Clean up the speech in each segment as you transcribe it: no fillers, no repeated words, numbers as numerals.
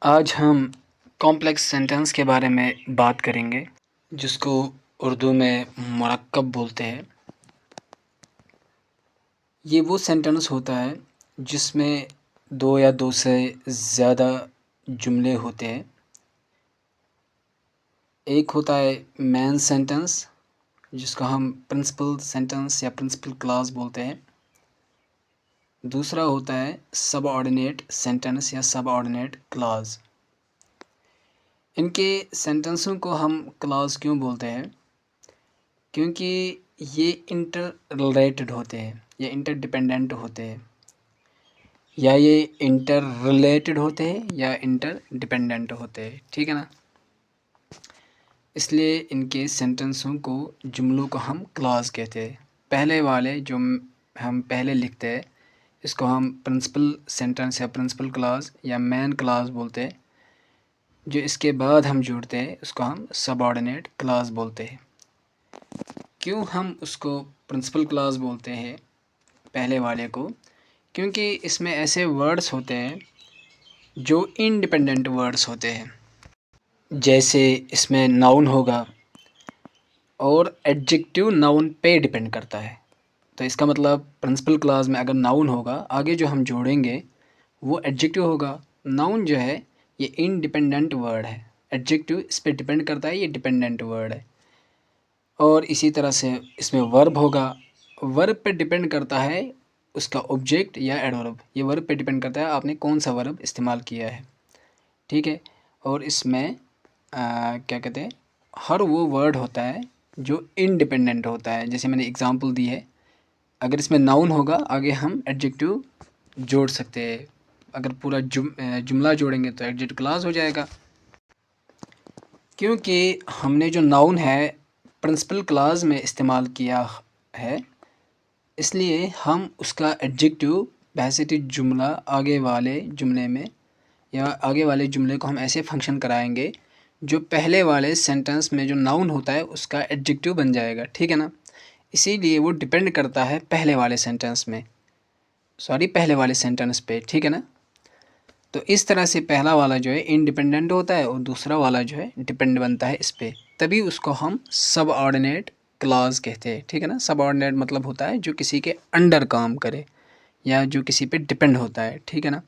आज हम complex sentence के बारे में बात करेंगे, जिसको उर्दू में मुरक्कब बोलते हैं। ये वो सेंटेंस होता है जिसमें दो या दो से ज़्यादा जुमले होते हैं। एक होता है मेन सेंटेंस, जिसको हम प्रिंसिपल सेंटेंस या प्रिंसिपल क्लॉज बोलते हैं। दूसरा होता है सबऑर्डिनेट सेंटेंस या सबऑर्डिनेट क्लॉज। इनके सेंटेंसों को हम क्लॉज क्यों बोलते हैं? क्योंकि ये इंटर रिलेटेड होते हैं या इंटर डिपेंडेंट होते हैं, या ये इंटर रिलेटेड होते हैं या इंटर डिपेंडेंट होते हैं। ठीक है ना? इसलिए इनके सेंटेंसों को, जुमलों को हम क्लॉज कहते हैं। पहले वाले जो हम पहले लिखते हैं, इसको हम प्रिंसिपल सेंटेंस या प्रिंसिपल क्लॉज या मेन क्लॉज बोलते हैं। जो इसके बाद हम जोड़ते हैं उसको हम सबऑर्डिनेट क्लॉज बोलते हैं। क्यों हम उसको प्रिंसिपल क्लॉज बोलते हैं पहले वाले को? क्योंकि इसमें ऐसे वर्ड्स होते हैं जो इंडिपेंडेंट वर्ड्स होते हैं। जैसे इसमें नाउन होगा और एडजेक्टिव नाउन पे डिपेंड करता है। तो इसका मतलब प्रिंसिपल क्लॉज में अगर नाउन होगा, आगे जो हम जोड़ेंगे वो एडजेक्टिव होगा। नाउन जो है ये इंडिपेंडेंट वर्ड है, एडजेक्टिव इस पर डिपेंड करता है, ये डिपेंडेंट वर्ड है। और इसी तरह से इसमें वर्ब होगा, वर्ब पे डिपेंड करता है उसका ऑब्जेक्ट या एडवर्ब। ये वर्ब पे डिपेंड करता है आपने कौन सा वर्ब इस्तेमाल किया है। ठीक है? और इसमें क्या कहते हैं, हर वो वर्ड होता है जो इंडिपेंडेंट होता है। जैसे मैंने एग्जांपल दी है, अगर इसमें नाउन होगा आगे हम एडजेक्टिव जोड़ सकते हैं। अगर पूरा जुमला जोड़ेंगे तो एडजेक्टिव क्लॉज हो जाएगा। क्योंकि हमने जो नाउन है प्रिंसिपल क्लॉज में इस्तेमाल किया है, इसलिए हम उसका एडजेक्टिव बहैसियत जुमला आगे वाले जुमले में, या आगे वाले जुमले को हम ऐसे फंक्शन कराएंगे जो पहले वाले सेंटेंस में जो नाउन होता है उसका एडजेक्टिव बन जाएगा। ठीक है ना? इसीलिए वो डिपेंड करता है पहले वाले सेंटेंस में, पहले वाले सेंटेंस पे। ठीक है ना? तो इस तरह से पहला वाला जो है इंडिपेंडेंट होता है और दूसरा वाला जो है डिपेंड बनता है इस पे, तभी उसको हम सब ऑर्डिनेट क्लॉज कहते हैं। ठीक है ना? सब ऑर्डिनेट मतलब होता है जो किसी के अंडर काम करे या जो किसी पे डिपेंड होता है। ठीक है ना?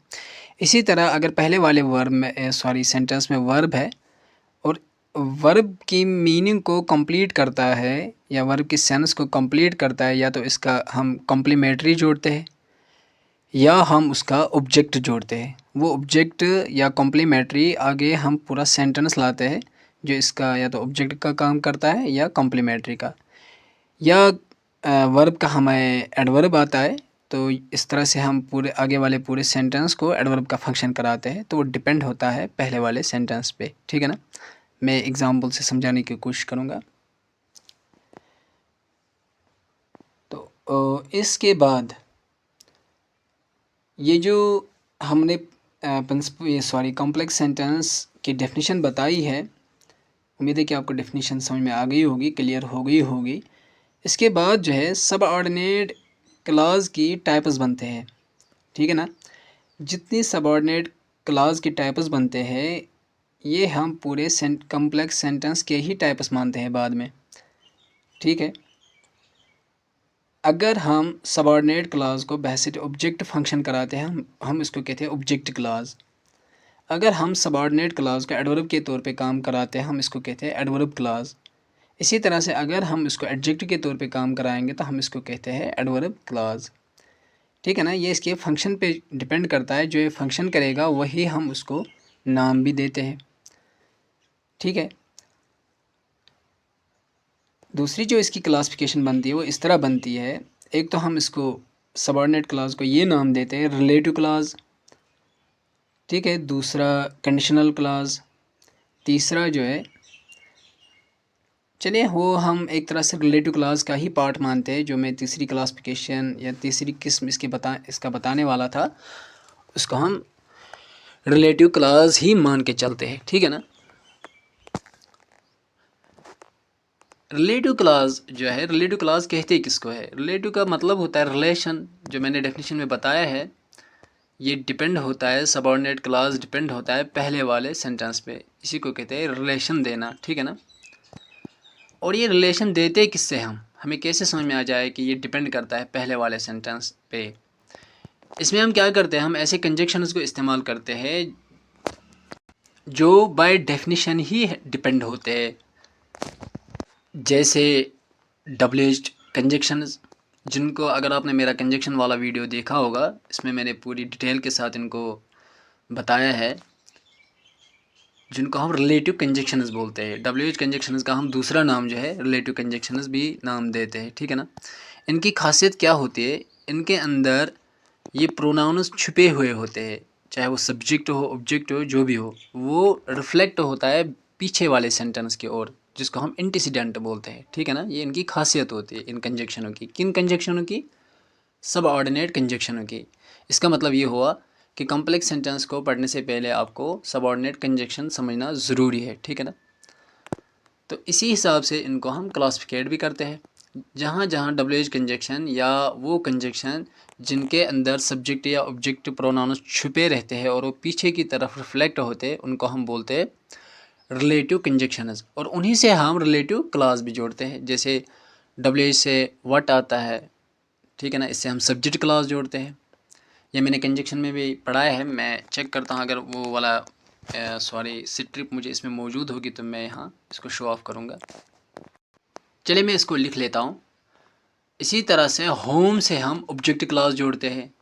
इसी तरह अगर पहले वाले वर्ब में सेंटेंस में वर्ब है और वर्ब की मीनिंग को कंप्लीट करता है या वर्ब की सेंस को कंप्लीट करता है, या तो इसका हम कॉम्प्लीमेंट्री जोड़ते हैं या हम उसका ऑब्जेक्ट जोड़ते हैं। वो ऑब्जेक्ट या कॉम्प्लीमेंट्री आगे हम पूरा सेंटेंस लाते हैं जो इसका या तो ऑब्जेक्ट का काम करता है या कॉम्प्लीमेंट्री का, या वर्ब का हमें एडवर्ब आता है। तो इस तरह से हम पूरे आगे वाले पूरे सेंटेंस को एडवर्ब का फंक्शन कराते हैं। तो वो डिपेंड होता है पहले वाले सेंटेंस पे। ठीक है ना? मैं एग्जांपल से समझाने की कोशिश करूँगा। तो इसके बाद ये जो हमने कॉम्प्लेक्स सेंटेंस की डेफिनेशन बताई है, उम्मीद है कि आपको डेफिनेशन समझ में आ गई होगी, क्लियर हो गई होगी। इसके बाद जो है सब ऑर्डिनेट क्लॉज की टाइप्स बनते हैं। ठीक है ना? जितनी सबऑर्डिनेट क्लॉज के टाइप्स बनते हैं ये हम पूरे कॉम्प्लेक्स सेंटेंस के ही टाइप्स मानते हैं बाद में। ठीक है? अगर हम सबऑर्डिनेट क्लॉज को बहैसियत ऑब्जेक्ट फंक्शन कराते हैं, हम इसको कहते हैं ऑब्जेक्ट क्लॉज। अगर हम सबऑर्डिनेट क्लॉज को एडवर्ब के तौर पे काम कराते हैं, हम इसको कहते हैं एडवर्ब क्लॉज। इसी तरह से अगर हम इसको एडजेक्टिव के तौर पे काम कराएंगे तो हम इसको कहते हैं एडवर्ब क्लॉज। ठीक है ना? ये इसके फंक्शन पे डिपेंड करता है, जो ये फंक्शन करेगा वही हम उसको नाम भी देते हैं। ठीक है? दूसरी जो इसकी क्लासिफिकेशन बनती है वो इस तरह बनती है। एक तो हम इसको सबऑर्डिनेट क्लॉज को ये नाम देते हैं रिलेटिव क्लॉज। ठीक है? दूसरा कंडीशनल क्लॉज। तीसरा जो है, चलिए वो हम एक तरह से रिलेटिव क्लॉज का ही पार्ट मानते हैं। जो मैं तीसरी क्लासिफिकेशन या तीसरी किस्म इसका बताने वाला था, उसको हम रिलेटिव क्लॉज ही मान के चलते हैं। ठीक है ना? रिलेटिव क्लॉज जो है, रिलेटिव क्लॉज कहते किसको है? रिलेटिव का मतलब होता है रिलेशन। जो मैंने डेफिनेशन में बताया है, ये डिपेंड होता है, सबऑर्डिनेट क्लॉज डिपेंड होता है पहले वाले सेंटेंस पे। इसी को कहते हैं रिलेशन देना, ठीक है ना। और ये रिलेशन देते किससे हमें कैसे समझ में आ जाए कि ये डिपेंड करता है पहले वाले सेंटेंस पे। इसमें हम क्या करते हैं, हम ऐसे कंजक्शंस को इस्तेमाल करते हैं जो बाय डेफिनेशन ही डिपेंड होते हैं, जैसे डबल एज्ड कंजक्शंस, जिनको अगर आपने मेरा कंजक्शन वाला वीडियो देखा होगा, इसमें मैंने पूरी डिटेल के साथ इनको बताया है, जिनको हम रिलेटिव कंजक्शंस बोलते हैं। डबल एज्ड कंजक्शंस का हम दूसरा नाम जो है रिलेटिव कंजक्शंस भी नाम देते हैं, ठीक है ना। इनकी खासियत क्या होती है, इनके अंदर ये प्रोनाउंस छुपे हुए होते हैं, चाहे वो सब्जेक्ट हो ऑब्जेक्ट हो जो भी हो, वो रिफ्लेक्ट होता है पीछे वाले सेंटेंस की ओर, जिसको हम एंटीसीडेंट बोलते हैं, ठीक है ना। ये इनकी खासियत होती है इन कंजक्शनों की। किन कंजक्शनों की? सब ऑर्डिनेट कंजक्शनों की। इसका मतलब ये हुआ कि कॉम्प्लेक्स सेंटेंस को पढ़ने से पहले आपको सब ऑर्डिनेट कंजक्शन समझना ज़रूरी है, ठीक है ना। तो इसी हिसाब से इनको हम क्लासिफिकेट भी करते हैं। जहाँ जहाँ डबल एज कंजक्शन या वो कंजक्शन जिनके अंदर सब्जेक्ट या ऑब्जेक्ट प्रोनाउंस छुपे रहते हैं और वो पीछे की तरफ रिफ्लेक्ट होते हैं, उनको हम बोलते हैं रिलेटिव कंजक्शंस। और उन्हीं से हम रिलेटिव क्लॉज भी जोड़ते हैं। जैसे डबल एज से व्हाट आता है, ठीक है ना, इससे हम सब्जेक्ट क्लॉज जोड़ते हैं। ये मैंने कंजक्शन में भी पढ़ाया है, मैं चेक करता हूँ, अगर वो वाला सॉरी स्ट्रिप मुझे इसमें मौजूद होगी तो मैं यहाँ इसको शो ऑफ करूँगा। चलिए मैं इसको लिख लेता हूँ। इसी तरह से होम से हम ऑब्जेक्ट क्लॉज जोड़ते हैं।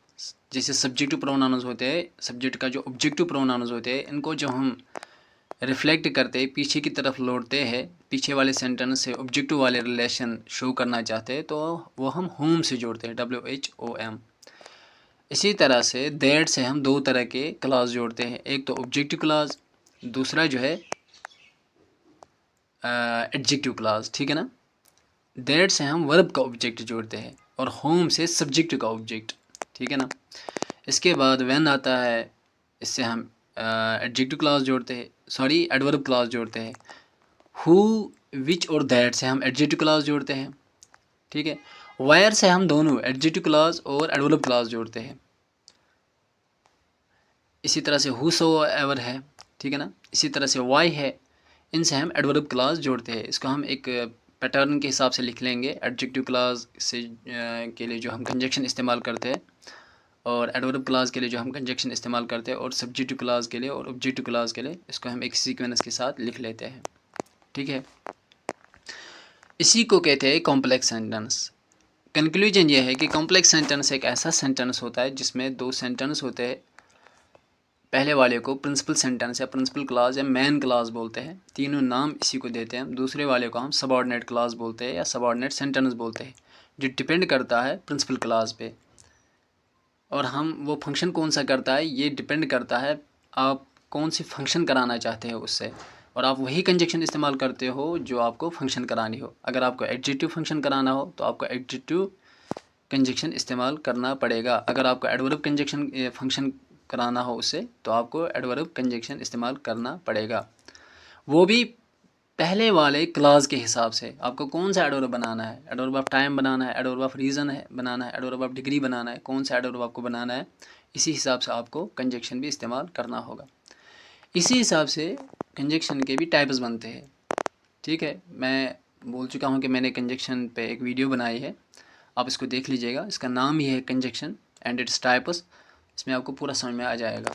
जैसे सब्जेक्टिव प्रोनाउंस होते हैं, सब्जेक्ट का जो ऑब्जेक्टिव प्रोनाउंस होते हैं, इनको जो हम रिफ्लेक्ट करते हैं, पीछे की तरफ लौटते हैं, पीछे वाले सेंटेंस से ऑब्जेक्टिव वाले रिलेशन शो करना चाहते हैं, तो वो हम होम से जोड़ते हैं, WHOM। इसी तरह से दैट से हम दो तरह के क्लॉज जोड़ते हैं, एक तो ऑब्जेक्टिव क्लॉज, दूसरा जो है एडजेक्टिव क्लॉज, ठीक है ना। दैट से हम वर्ब का ऑब्जेक्ट जोड़ते हैं और होम से सब्जेक्ट का ऑब्जेक्ट, ठीक है ना। इसके बाद व्हेन आता है, इससे हम एडजेक्टिव क्लॉज जोड़ते हैं, सॉरी एडवर्ब क्लॉज जोड़ते हैं। हु, विच और दैट से हम एडजेक्टिव क्लॉज जोड़ते हैं, ठीक है। वायर से हम दोनों एडजेक्टिव क्लॉज और एडवर्ब क्लॉज जोड़ते हैं। इसी तरह से हु सो एवर है, ठीक है ना। इसी तरह से वाई है, इनसे हम एडवर्ब क्लॉज जोड़ते हैं। इसको हम एक पैटर्न के हिसाब से लिख लेंगे। एडजेक्टिव क्लॉज से के लिए जो हम कंजक्शन इस्तेमाल करते हैं, और एडवर्ब क्लॉज के लिए जो हम कंजक्शन इस्तेमाल करते हैं, और सब्जेक्टिव क्लॉज के लिए और ऑब्जेक्टिव क्लॉज के लिए, इसको हम एक सीक्वेंस के साथ लिख लेते हैं, ठीक है। इसी को कहते हैं कॉम्प्लेक्स सेंटेंस। कंक्लूजन ये है कि कॉम्प्लेक्स सेंटेंस एक ऐसा सेंटेंस होता है जिसमें दो सेंटेंस होते हैं। पहले वाले को प्रिंसिपल सेंटेंस या प्रिंसिपल क्लॉज या मेन क्लॉज बोलते हैं, तीनों नाम इसी को देते हैं। दूसरे वाले को हम सबऑर्डिनेट क्लॉज बोलते हैं या सबऑर्डिनेट सेंटेंस बोलते हैं, जो डिपेंड करता है प्रिंसिपल क्लॉज पे। और हम वो फंक्शन कौन सा करता है, ये डिपेंड करता है आप कौन सी फंक्शन कराना चाहते हो उससे, और आप वही कंजक्शन इस्तेमाल करते हो जो आपको फंक्शन करानी हो। अगर आपको एडजेक्टिव फंक्शन कराना हो तो आपको एडजेक्टिव कंजक्शन इस्तेमाल करना पड़ेगा। अगर आपको एडवर्ब कंजक्शन फंक्शन कराना हो उससे, तो आपको एडवर्ब कंजक्शन इस्तेमाल करना पड़ेगा, वो भी पहले वाले क्लास के हिसाब से। आपको कौन सा एडवर्ब बनाना है, एडवर्ब ऑफ टाइम बनाना है, एडवर्ब ऑफ रीज़न है बनाना है, एडवर्ब ऑफ डिग्री बनाना है, कौन सा एडवर्ब आपको बनाना है, इसी हिसाब से आपको कंजक्शन भी इस्तेमाल करना होगा। इसी हिसाब से कंजक्शन के भी टाइप्स बनते हैं, ठीक है। मैं बोल चुका हूँ कि मैंने कंजक्शन पे एक वीडियो बनाई है, आप इसको देख लीजिएगा। इसका नाम ही है कंजक्शन एंड इट्स टाइप्स, इसमें आपको पूरा समझ में आ जाएगा।